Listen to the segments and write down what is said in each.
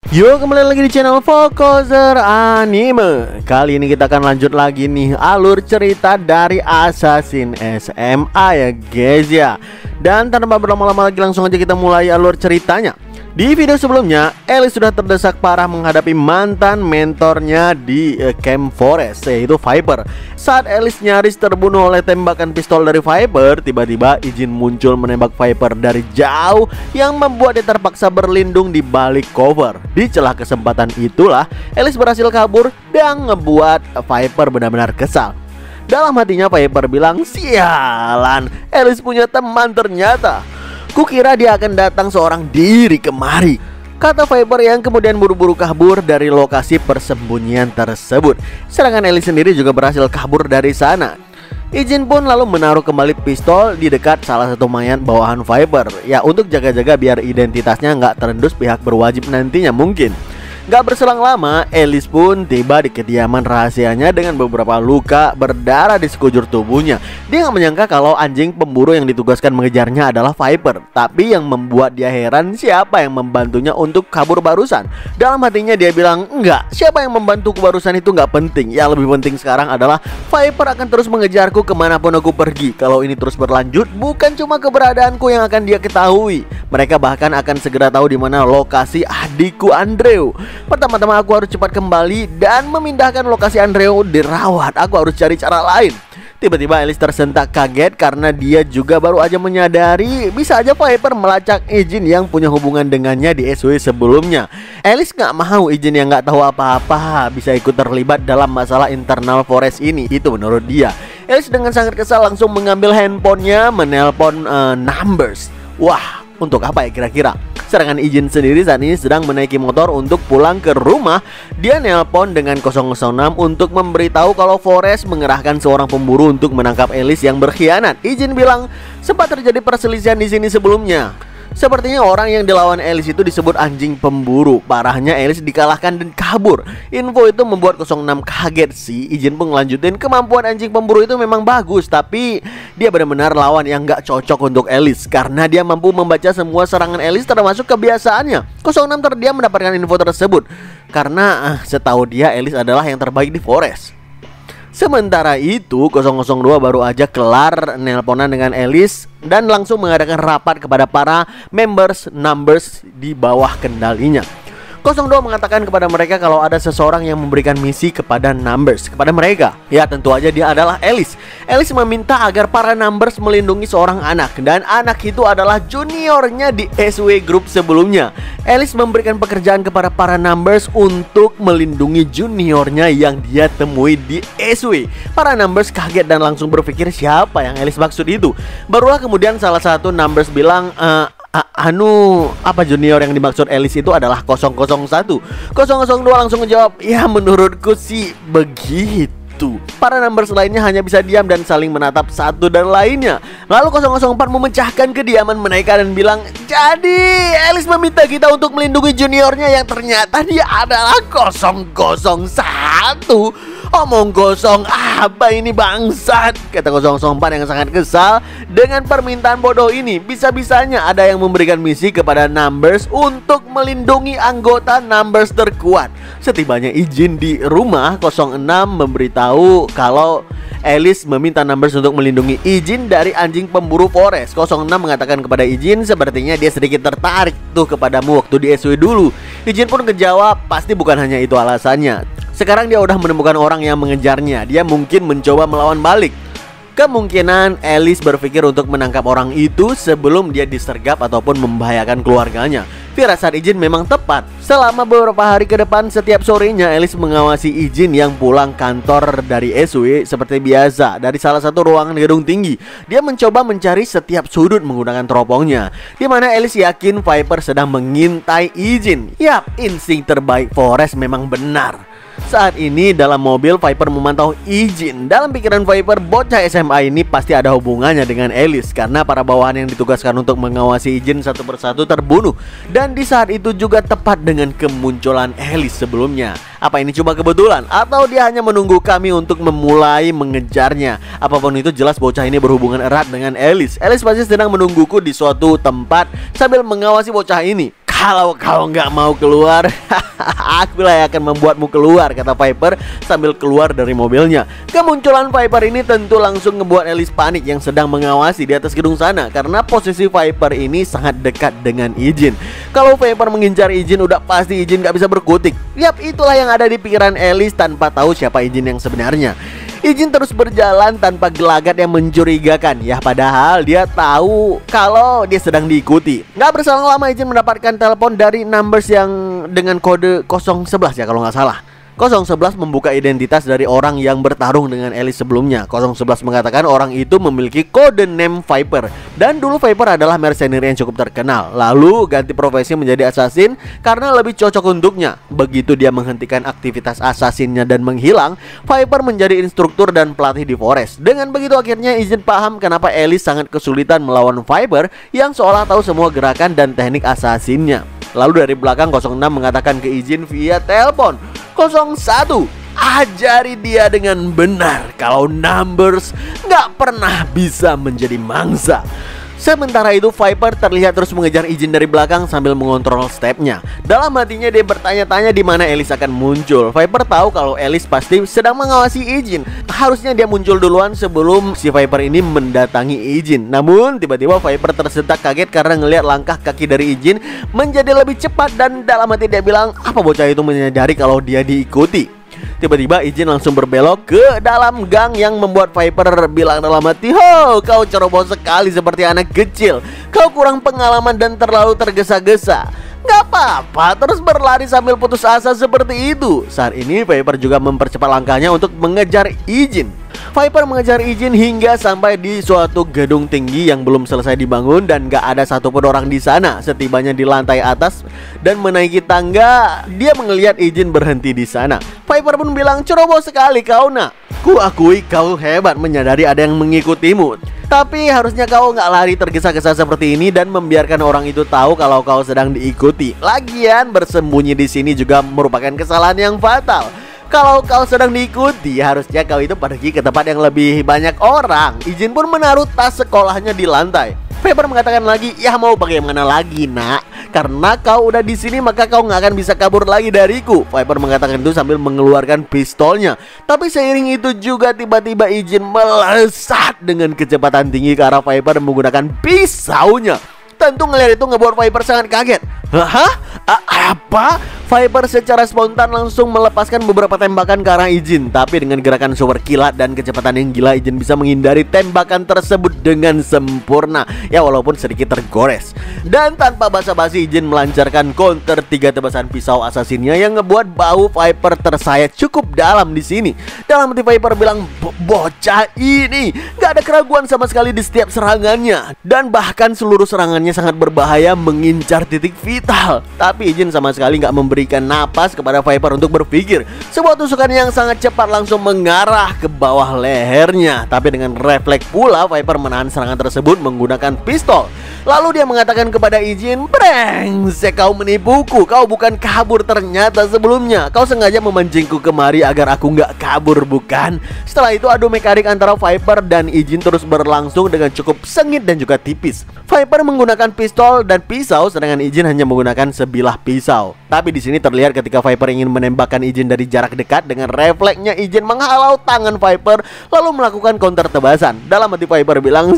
Yo, kembali lagi di channel Focuser Anime. Kali ini kita akan lanjut lagi nih alur cerita dari Assassin SMA ya guys ya. Dan tanpa berlama-lama lagi langsung aja kita mulai alur ceritanya. Di video sebelumnya, Alice sudah terdesak parah menghadapi mantan mentornya di Camp Forest, yaitu Viper. Saat Alice nyaris terbunuh oleh tembakan pistol dari Viper, tiba-tiba Ijin muncul menembak Viper dari jauh yang membuat dia terpaksa berlindung di balik cover. Di celah kesempatan itulah, Alice berhasil kabur dan ngebuat Viper benar-benar kesal. Dalam hatinya Viper bilang, "Sialan, Alice punya teman ternyata. Kukira dia akan datang seorang diri kemari," kata Viper yang kemudian buru-buru kabur dari lokasi persembunyian tersebut. Sedangkan Alice sendiri juga berhasil kabur dari sana. Ijin pun lalu menaruh kembali pistol di dekat salah satu mayat bawahan Viper, ya untuk jaga-jaga biar identitasnya nggak terendus pihak berwajib nantinya mungkin. Gak berselang lama, Alice pun tiba di kediaman rahasianya dengan beberapa luka berdarah di sekujur tubuhnya. Dia gak menyangka kalau anjing pemburu yang ditugaskan mengejarnya adalah Viper. Tapi yang membuat dia heran siapa yang membantunya untuk kabur barusan. Dalam hatinya dia bilang, enggak, siapa yang membantuku barusan itu gak penting. Yang lebih penting sekarang adalah Viper akan terus mengejarku kemanapun aku pergi. Kalau ini terus berlanjut, bukan cuma keberadaanku yang akan dia ketahui. Mereka bahkan akan segera tahu di mana lokasi adikku Andrew. Pertama-tama aku harus cepat kembali dan memindahkan lokasi Andrew dirawat. Aku harus cari cara lain. Tiba-tiba Alice tersentak kaget karena dia juga baru aja menyadari bisa aja Viper melacak Ijin yang punya hubungan dengannya di SW sebelumnya. Alice gak mau Ijin yang gak tahu apa-apa bisa ikut terlibat dalam masalah internal Forest ini. Itu menurut dia. Alice dengan sangat kesal langsung mengambil handphonenya menelpon Numbers. Wah, untuk apa ya kira-kira? Sedangkan Ijin sendiri saat ini sedang menaiki motor untuk pulang ke rumah. Dia nelpon dengan 006 untuk memberitahu kalau Forest mengerahkan seorang pemburu untuk menangkap Alice yang berkhianat. Ijin bilang sempat terjadi perselisihan di sini sebelumnya. Sepertinya orang yang dilawan Alice itu disebut anjing pemburu. Parahnya Alice dikalahkan dan kabur. Info itu membuat 06 kaget sih. Ijin pun ngelanjutin kemampuan anjing pemburu itu memang bagus, tapi dia benar-benar lawan yang gak cocok untuk Alice karena dia mampu membaca semua serangan Alice termasuk kebiasaannya. 06 terdiam mendapatkan info tersebut karena setahu dia Alice adalah yang terbaik di Forest. Sementara itu 002 baru aja kelar nelponan dengan Alice dan langsung mengadakan rapat kepada para Numbers di bawah kendalinya. 02 mengatakan kepada mereka kalau ada seseorang yang memberikan misi kepada Numbers, kepada mereka. Ya tentu aja dia adalah Alice. Alice meminta agar para Numbers melindungi seorang anak, dan anak itu adalah juniornya di SW Group sebelumnya. Alice memberikan pekerjaan kepada para Numbers untuk melindungi juniornya yang dia temui di SW. Para Numbers kaget dan langsung berpikir siapa yang Alice maksud itu. Barulah kemudian salah satu Numbers bilang, apa junior yang dimaksud Alice itu adalah 001. 002 langsung menjawab, ya menurutku sih begitu. Para Numbers lainnya hanya bisa diam dan saling menatap satu dan lainnya. Lalu 004 memecahkan kediaman mereka dan bilang, jadi Alice meminta kita untuk melindungi juniornya yang ternyata dia adalah 001. Omong kosong apa ini bangsat, kata 004 yang sangat kesal dengan permintaan bodoh ini. Bisa-bisanya ada yang memberikan misi kepada Numbers untuk melindungi anggota Numbers terkuat. Setibanya Ijin di rumah, 06 memberitahu kalau Alice meminta Numbers untuk melindungi Ijin dari anjing pemburu Forest. 06 mengatakan kepada Ijin sepertinya dia sedikit tertarik tuh kepadamu waktu di SW dulu. Ijin pun kejawab pasti bukan hanya itu alasannya. Sekarang dia udah menemukan orang yang mengejarnya. Dia mungkin mencoba melawan balik. Kemungkinan Alice berpikir untuk menangkap orang itu sebelum dia disergap ataupun membahayakan keluarganya. Firasat Ijin memang tepat. Selama beberapa hari ke depan, setiap sorenya Alice mengawasi Ijin yang pulang kantor dari SW seperti biasa dari salah satu ruangan gedung tinggi. Dia mencoba mencari setiap sudut menggunakan teropongnya, di mana Alice yakin Viper sedang mengintai Ijin. Yap, insting terbaik Forest memang benar. Saat ini dalam mobil Viper memantau Ijin. Dalam pikiran Viper, bocah SMA ini pasti ada hubungannya dengan Alice karena para bawahan yang ditugaskan untuk mengawasi Ijin satu persatu terbunuh. Dan di saat itu juga tepat dengan kemunculan Alice sebelumnya. Apa ini cuma kebetulan atau dia hanya menunggu kami untuk memulai mengejarnya? Apapun itu jelas bocah ini berhubungan erat dengan Alice. Alice pasti sedang menungguku di suatu tempat sambil mengawasi bocah ini. Kalau kau nggak mau keluar, akulah yang akan membuatmu keluar, kata Viper sambil keluar dari mobilnya. Kemunculan Viper ini tentu langsung ngebuat Alice panik yang sedang mengawasi di atas gedung sana, karena posisi Viper ini sangat dekat dengan Ijin. Kalau Viper mengincar Ijin, udah pasti Ijin nggak bisa berkutik. Yap, itulah yang ada di pikiran Alice tanpa tahu siapa Ijin yang sebenarnya. Ijin terus berjalan tanpa gelagat yang mencurigakan. Ya padahal dia tahu kalau dia sedang diikuti. Gak berselang lama Ijin mendapatkan telepon dari numbers yang dengan kode 011 ya kalau nggak salah. 011 membuka identitas dari orang yang bertarung dengan Alice sebelumnya. 011 mengatakan orang itu memiliki kode name Viper, dan dulu Viper adalah mercenary yang cukup terkenal, lalu ganti profesi menjadi assassin karena lebih cocok untuknya. Begitu dia menghentikan aktivitas assassinnya dan menghilang, Viper menjadi instruktur dan pelatih di Forest. Dengan begitu akhirnya Ijin paham kenapa Alice sangat kesulitan melawan Viper yang seolah tahu semua gerakan dan teknik assassinnya. Lalu dari belakang 06 mengatakan ke Ijin via telepon, 01, ajari dia dengan benar kalau numbers nggak pernah bisa menjadi mangsa. Sementara itu Viper terlihat terus mengejar Ijin dari belakang sambil mengontrol stepnya. Dalam hatinya dia bertanya-tanya di mana Alice akan muncul. Viper tahu kalau Alice pasti sedang mengawasi Ijin. Harusnya dia muncul duluan sebelum si Viper ini mendatangi Ijin. Namun tiba-tiba Viper tersentak kaget karena ngelihat langkah kaki dari Ijin menjadi lebih cepat, dan dalam hati dia bilang, apa bocah itu menyadari kalau dia diikuti. Tiba-tiba Ijin langsung berbelok ke dalam gang yang membuat Viper bilang dalam hati, "Ho, kau ceroboh sekali seperti anak kecil. Kau kurang pengalaman dan terlalu tergesa-gesa. Gak apa-apa, terus berlari sambil putus asa seperti itu." Saat ini Viper juga mempercepat langkahnya untuk mengejar Ijin. Viper mengejar Ijin hingga sampai di suatu gedung tinggi yang belum selesai dibangun dan gak ada satupun orang di sana. Setibanya di lantai atas dan menaiki tangga, dia melihat Ijin berhenti di sana. Viper pun bilang, "Ceroboh sekali kau nak. Ku akui kau hebat menyadari ada yang mengikutimu. Tapi harusnya kau nggak lari tergesa-gesa seperti ini dan membiarkan orang itu tahu kalau kau sedang diikuti. Lagian bersembunyi di sini juga merupakan kesalahan yang fatal. Kalau kau sedang diikuti, harusnya kau itu pergi ke tempat yang lebih banyak orang." Ijin pun menaruh tas sekolahnya di lantai. Viper mengatakan lagi, "Ya mau bagaimana lagi nak? Karena kau udah di sini maka kau nggak akan bisa kabur lagi dariku." Viper mengatakan itu sambil mengeluarkan pistolnya. Tapi seiring itu juga tiba-tiba Ijin melesat dengan kecepatan tinggi ke arah Viper menggunakan pisaunya. Tentu ngelihat itu ngebuat Viper sangat kaget. Hah? Apa? Viper secara spontan langsung melepaskan beberapa tembakan ke arah Ijin. Tapi dengan gerakan super kilat dan kecepatan yang gila, Ijin bisa menghindari tembakan tersebut dengan sempurna. Ya walaupun sedikit tergores. Dan tanpa basa-basi Ijin melancarkan counter 3 tebasan pisau asasinnya yang ngebuat bau Viper tersayat cukup dalam di sini. Dalam hati Viper bilang, bocah ini gak ada keraguan sama sekali di setiap serangannya. Dan bahkan seluruh serangannya sangat berbahaya mengincar titik vital. Tapi Ijin sama sekali gak memberikan napas kepada Viper untuk berpikir. Sebuah tusukan yang sangat cepat langsung mengarah ke bawah lehernya. Tapi dengan refleks pula Viper menahan serangan tersebut menggunakan pistol. Lalu dia mengatakan kepada Ijin, "Brengsek, kau menipuku. Kau bukan kabur ternyata sebelumnya. Kau sengaja memancingku kemari agar aku nggak kabur, bukan?" Setelah itu adu mekanik antara Viper dan Ijin terus berlangsung dengan cukup sengit dan juga tipis. Viper menggunakan pistol dan pisau, sedangkan Ijin hanya menggunakan sebilah pisau. Tapi di sini terlihat ketika Viper ingin menembakkan Ijin dari jarak dekat, dengan refleksnya Ijin menghalau tangan Viper lalu melakukan counter tebasan. Dalam hati Viper bilang,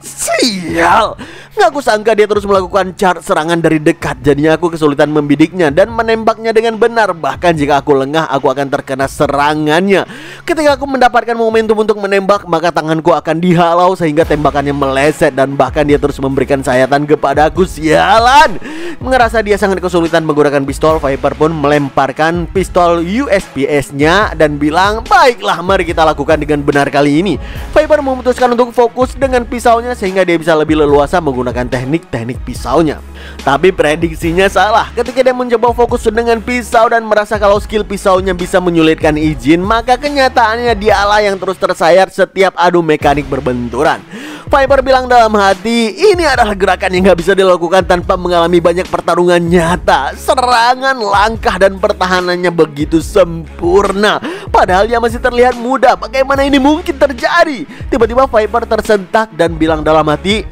sial, nggak aku sangka dia terus melakukan serangan dari dekat. Jadinya aku kesulitan membidiknya dan menembaknya dengan benar. Bahkan jika aku lengah, aku akan terkena serangannya. Ketika aku mendapatkan momentum untuk menembak, maka tanganku akan dihalau sehingga tembakannya meleset. Dan bahkan dia terus memberikan sayatan kepadaku. Sialan. Ngerasa dia sangat kesulitan menggunakan pistol, Viper pun melemparkan pistol USPS-nya dan bilang, "Baiklah, mari kita lakukan dengan benar kali ini." Viper memutuskan untuk fokus dengan pisaunya sehingga dia bisa lebih leluasa menggunakan teknik-teknik pisaunya. Tapi prediksinya salah. Ketika dia mencoba fokus dengan pisau dan merasa kalau skill pisaunya bisa menyulitkan Ijin, maka kenyataannya kenyataannya dialah yang terus tersayat setiap adu mekanik berbenturan. Viper bilang dalam hati, ini adalah gerakan yang gak bisa dilakukan tanpa mengalami banyak pertarungan nyata. Serangan, langkah, dan pertahanannya begitu sempurna. Padahal dia masih terlihat muda. Bagaimana ini mungkin terjadi? Tiba-tiba Viper tersentak dan bilang dalam hati,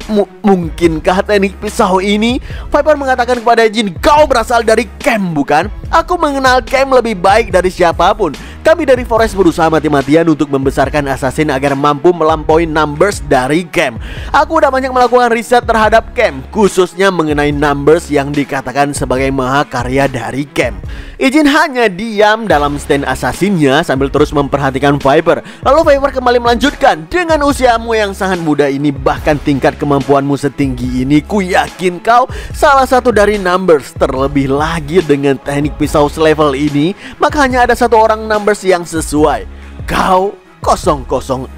mungkinkah teknik pisau ini? Viper mengatakan kepada Jin, kau berasal dari camp bukan? Aku mengenal camp lebih baik dari siapapun. Kami dari Forest berusaha mati-matian untuk membesarkan assassin agar mampu melampaui numbers dari camp. Aku udah banyak melakukan riset terhadap camp, khususnya mengenai numbers yang dikatakan sebagai mahakarya dari camp. Ijin hanya diam dalam stand assassinnya sambil terus memperhatikan Viper. Lalu Viper kembali melanjutkan, dengan usiamu yang sangat muda ini, bahkan tingkat kemampuanmu setinggi ini, ku yakin kau salah satu dari numbers. Terlebih lagi dengan teknik pisau selevel ini, maka hanya ada satu orang numbers yang sesuai. Kau 004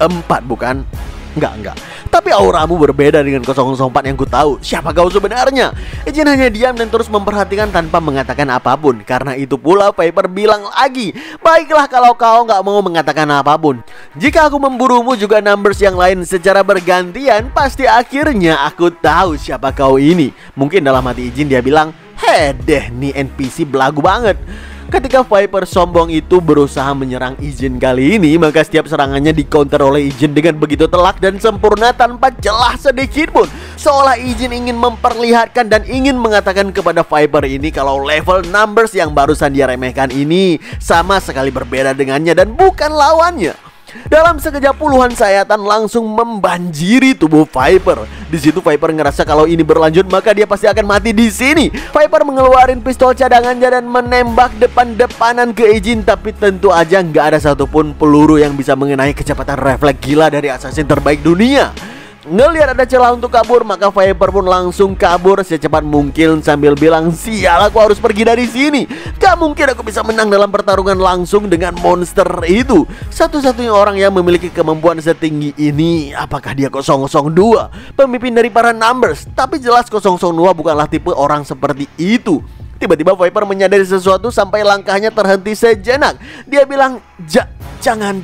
bukan? Enggak. Tapi auramu berbeda dengan 004 yang ku tahu. Siapa kau sebenarnya? Ijin hanya diam dan terus memperhatikan tanpa mengatakan apapun. Karena itu pula Viper bilang lagi, baiklah kalau kau nggak mau mengatakan apapun. Jika aku memburumu juga numbers yang lain secara bergantian, pasti akhirnya aku tahu siapa kau ini. Mungkin dalam hati Ijin dia bilang, deh nih NPC belagu banget. Ketika Viper sombong itu berusaha menyerang Ijin kali ini, maka setiap serangannya di-counter oleh Ijin dengan begitu telak dan sempurna tanpa celah sedikit pun. Seolah Ijin ingin memperlihatkan dan ingin mengatakan kepada Viper ini kalau level numbers yang barusan dia remehkan ini sama sekali berbeda dengannya dan bukan lawannya. Dalam sekejap puluhan sayatan langsung membanjiri tubuh Viper. Di situ Viper ngerasa kalau ini berlanjut maka dia pasti akan mati di sini. Viper mengeluarkan pistol cadangannya dan menembak depan-depanan ke Ijin, tapi tentu aja nggak ada satupun peluru yang bisa mengenai kecepatan refleks gila dari assassin terbaik dunia. Ngelihat ada celah untuk kabur, maka Viper pun langsung kabur secepat mungkin sambil bilang, sial, aku harus pergi dari sini. Gak mungkin aku bisa menang dalam pertarungan langsung dengan monster itu. Satu-satunya orang yang memiliki kemampuan setinggi ini, apakah dia 002, pemimpin dari para numbers? Tapi jelas 002 bukanlah tipe orang seperti itu. Tiba-tiba Viper menyadari sesuatu sampai langkahnya terhenti sejenak. Dia bilang, jangan,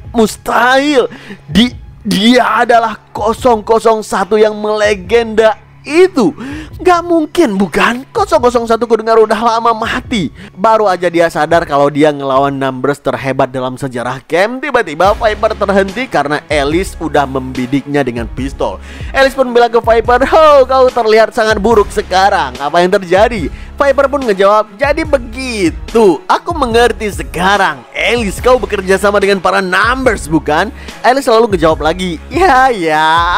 mustahil. Dia adalah 001 yang melegenda itu. Gak mungkin bukan? 001 kudengar udah lama mati. Baru aja dia sadar kalau dia ngelawan numbers terhebat dalam sejarah camp. Tiba-tiba Viper terhenti karena Alice udah membidiknya dengan pistol. Alice pun bilang ke Viper, kau terlihat sangat buruk sekarang. Apa yang terjadi? Viper pun ngejawab, jadi begitu, aku mengerti sekarang. Alice, kau bekerja sama dengan para numbers bukan? Alice selalu ngejawab lagi, ya,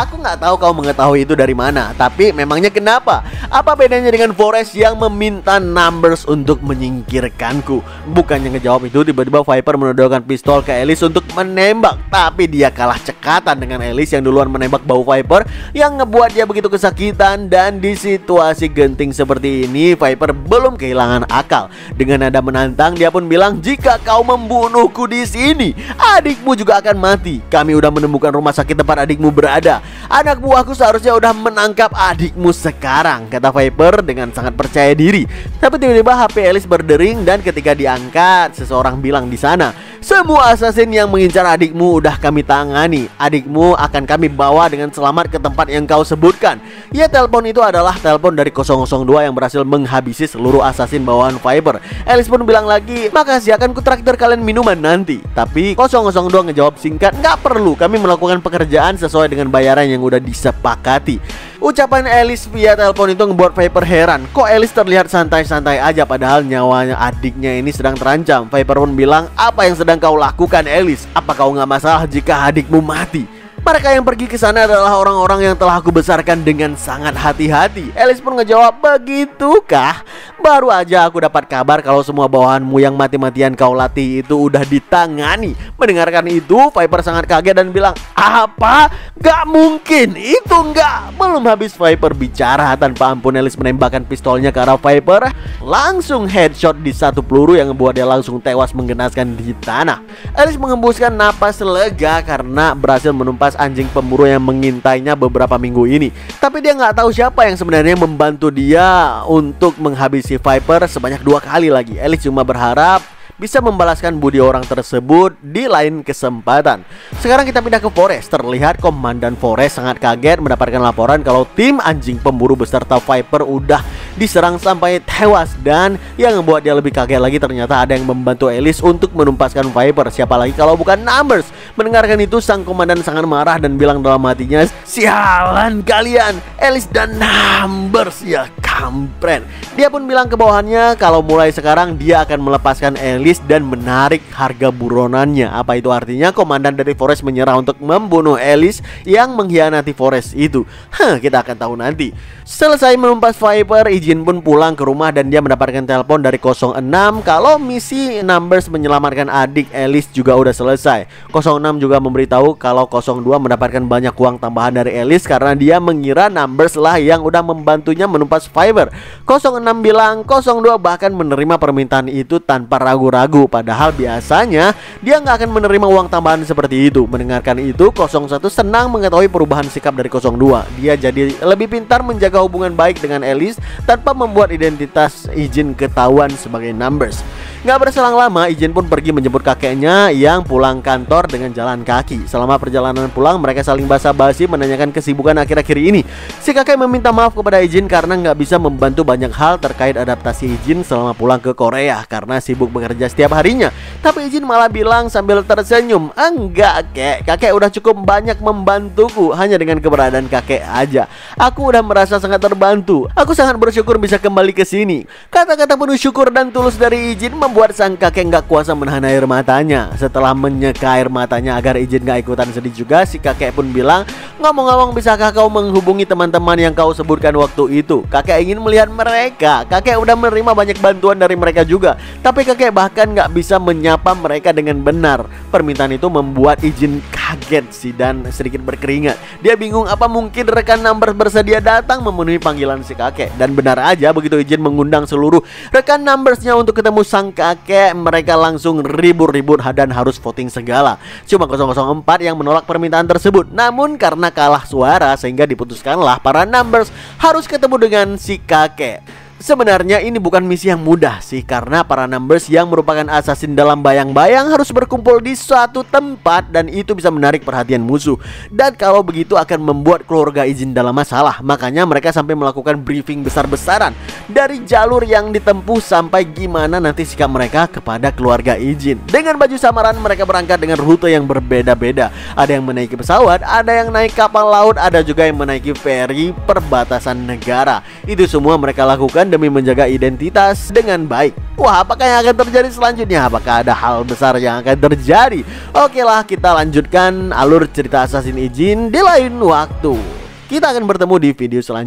aku nggak tahu kau mengetahui itu dari mana. Tapi memangnya kenapa? Apa bedanya dengan Forest yang meminta numbers untuk menyingkirkanku? Bukannya ngejawab itu, tiba-tiba Viper menodongkan pistol ke Alice untuk menembak. Tapi dia kalah cekatan dengan Alice yang duluan menembak bau Viper, yang ngebuat dia begitu kesakitan. Dan di situasi genting seperti ini, Viper belum kehilangan akal. Dengan nada menantang, dia pun bilang, jika kau membunuhku di sini, adikmu juga akan mati. Kami udah menemukan rumah sakit tempat adikmu berada. Anak buahku seharusnya udah menangkap adikmu sekarang, kata Viper dengan sangat percaya diri. Tapi tiba-tiba HP Alice berdering dan ketika diangkat, seseorang bilang di sana, semua assassin yang mengincar adikmu udah kami tangani. Adikmu akan kami bawa dengan selamat ke tempat yang kau sebutkan. Ya, telepon itu adalah telepon dari 002 yang berhasil menghabisi seluruh assassin bawaan Viper. Alice pun bilang lagi, makasih, akan kutraktir kalian minuman nanti. Tapi 002 ngejawab singkat, nggak perlu, kami melakukan pekerjaan sesuai dengan bayaran yang udah disepakati. Ucapan Alice via telepon itu membuat Viper heran. Kok Alice terlihat santai-santai aja padahal nyawanya adiknya ini sedang terancam. Viper pun bilang, apa yang sedang kau lakukan Alice? Apa kau nggak masalah jika adikmu mati? Mereka yang pergi ke sana adalah orang-orang yang telah aku besarkan dengan sangat hati-hati. Alice pun ngejawab, begitukah? Baru aja aku dapat kabar kalau semua bawahanmu yang mati-matian kau latih itu udah ditangani. Mendengarkan itu, Viper sangat kaget dan bilang, apa? Gak mungkin, itu enggak. Belum habis Viper bicara, tanpa ampun Alice menembakkan pistolnya ke arah Viper. Langsung headshot di satu peluru yang membuat dia langsung tewas menggenaskan di tanah. Alice mengembuskan napas lega karena berhasil menumpas anjing pemburu yang mengintainya beberapa minggu ini. Tapi dia nggak tahu siapa yang sebenarnya membantu dia untuk menghabisi Viper sebanyak 2 kali lagi. Alice cuma berharap bisa membalaskan budi orang tersebut di lain kesempatan. Sekarang kita pindah ke Forest. Terlihat Komandan Forest sangat kaget mendapatkan laporan kalau tim anjing pemburu beserta Viper udah diserang sampai tewas. Dan yang membuat dia lebih kaget lagi, ternyata ada yang membantu Alice untuk menumpaskan Viper. Siapa lagi kalau bukan Numbers. Mendengarkan itu, sang komandan sangat marah dan bilang dalam hatinya, "Sialan kalian, Alice dan Numbers ya kampret." Dia pun bilang ke bawahannya kalau mulai sekarang dia akan melepaskan Alice dan menarik harga buronannya. Apa itu artinya? Komandan dari Forest menyerah untuk membunuh Alice yang mengkhianati Forest itu. Kita akan tahu nanti. Selesai menumpas Viper, Ijin pun pulang ke rumah dan dia mendapatkan telepon dari 06 kalau misi Numbers menyelamatkan adik Alice juga udah selesai. 06 juga memberitahu kalau 02 mendapatkan banyak uang tambahan dari Alice karena dia mengira Numbers lah yang udah membantunya menumpas Viper. 06 bilang 02 bahkan menerima permintaan itu tanpa ragu-ragu, padahal biasanya dia nggak akan menerima uang tambahan seperti itu. Mendengarkan itu, 01 senang mengetahui perubahan sikap dari 02. Dia jadi lebih pintar menjaga hubungan baik dengan Alice tanpa membuat identitas Ijin ketahuan sebagai Numbers. Gak berselang lama, Ijin pun pergi menjemput kakeknya yang pulang kantor dengan jalan kaki. Selama perjalanan pulang, mereka saling basa-basi menanyakan kesibukan akhir-akhir ini. Si kakek meminta maaf kepada Ijin karena nggak bisa membantu banyak hal terkait adaptasi Ijin selama pulang ke Korea karena sibuk bekerja setiap harinya. Tapi Ijin malah bilang sambil tersenyum, "Enggak kek, kakek udah cukup banyak membantuku. Hanya dengan keberadaan kakek aja aku udah merasa sangat terbantu. Aku sangat bersyukur bisa kembali ke sini." Kata-kata penuh syukur dan tulus dari Ijin membuat sang kakek nggak kuasa menahan air matanya. Setelah menyeka air matanya agar Ijin nggak ikutan sedih juga, si kakek pun bilang, "Ngomong-ngomong, bisakah kau menghubungi teman-teman yang kau sebutkan waktu itu? Kakek ingin melihat mereka. Kakek udah menerima banyak bantuan dari mereka juga, tapi kakek bahkan nggak bisa menyapa mereka dengan benar." Permintaan itu membuat Ijin kaget sih dan sedikit berkeringat. Dia bingung apa mungkin rekan Numbers bersedia datang memenuhi panggilan si kakek. Dan benar aja, begitu Ijin mengundang seluruh rekan Numbersnya untuk ketemu sang kakek, mereka langsung ribut-ribut dan harus voting segala. Cuma 004 yang menolak permintaan tersebut. Namun karena kalah suara sehingga diputuskanlah para Numbers harus ketemu dengan si kakek. Sebenarnya ini bukan misi yang mudah sih, karena para Numbers yang merupakan assassin dalam bayang-bayang harus berkumpul di suatu tempat dan itu bisa menarik perhatian musuh. Dan kalau begitu akan membuat keluarga Ijin dalam masalah. Makanya mereka sampai melakukan briefing besar-besaran dari jalur yang ditempuh sampai gimana nanti sikap mereka kepada keluarga Ijin. Dengan baju samaran mereka berangkat dengan rute yang berbeda-beda. Ada yang menaiki pesawat, ada yang naik kapal laut, ada juga yang menaiki feri perbatasan negara. Itu semua mereka lakukan demi menjaga identitas dengan baik. Wah, apakah yang akan terjadi selanjutnya? Apakah ada hal besar yang akan terjadi? Oke lah, kita lanjutkan alur cerita Assassin Ijin di lain waktu. Kita akan bertemu di video selanjutnya.